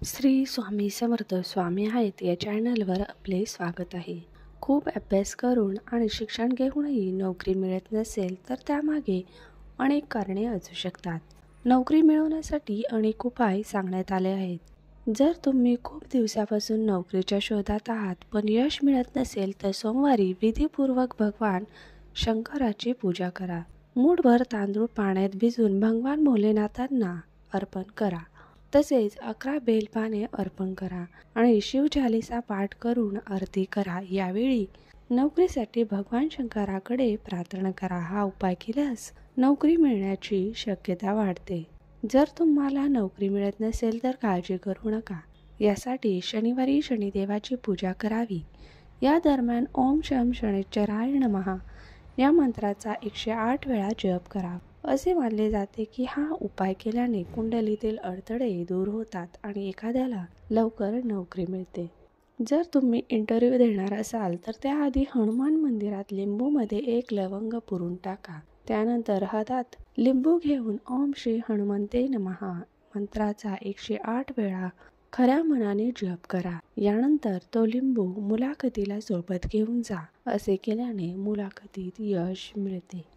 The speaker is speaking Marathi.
श्री स्वामी समर्थ स्वामी आहेत या चॅनलवर आपले स्वागत आहे. खूप अभ्यास करून आणि शिक्षण घेऊनही नोकरी मिळत नसेल तर त्यामागे अनेक कारणे असू शकतात. नोकरी मिळवण्यासाठी अनेक उपाय सांगण्यात आले आहेत. जर तुम्ही खूप दिवसापासून नोकरीच्या शोधात आहात पण यश मिळत नसेल तर सोमवारी विधीपूर्वक भगवान शंकराची पूजा करा. मूठभर तांदूळ पाण्यात भिजवून भगवान भोलेनाथांना अर्पण करा. तसेच 11 बेलपाने अर्पण करा आणि शिवचालीसा पाठ करून आरती करा. यावेळी नोकरीसाठी भगवान शंकराकडे प्रार्थना करा. हा उपाय केल्यास नोकरी मिळण्याची शक्यता वाढते. जर तुम्हाला नोकरी मिळत नसेल तर काळजी करू नका. यासाठी शनिवारी शनिदेवाची पूजा करावी. या दरम्यान ओम शम शनिश्चराय नमः या मंत्राचा 108 वेळा जप करा. असे मानले जाते की हा उपाय केल्याने कुंडलीतील अडथळे दूर होतात आणि एखाद्याला लवकर नोकरी मिळते. जर तुम्ही इंटरव्ह्यू देणार असाल तर त्याआधी हनुमान मंदिरात लिंबूमध्ये 1 लवंग पुरून टाका. त्यानंतर हातात लिंबू घेऊन ओम श्री हनुमंते नमः मंत्राचा 108 वेळा खऱ्या मनाने जप करा. यानंतर तो लिंबू मुलाखतीला सोबत घेऊन जा. असे केल्याने मुलाखतीत यश मिळते.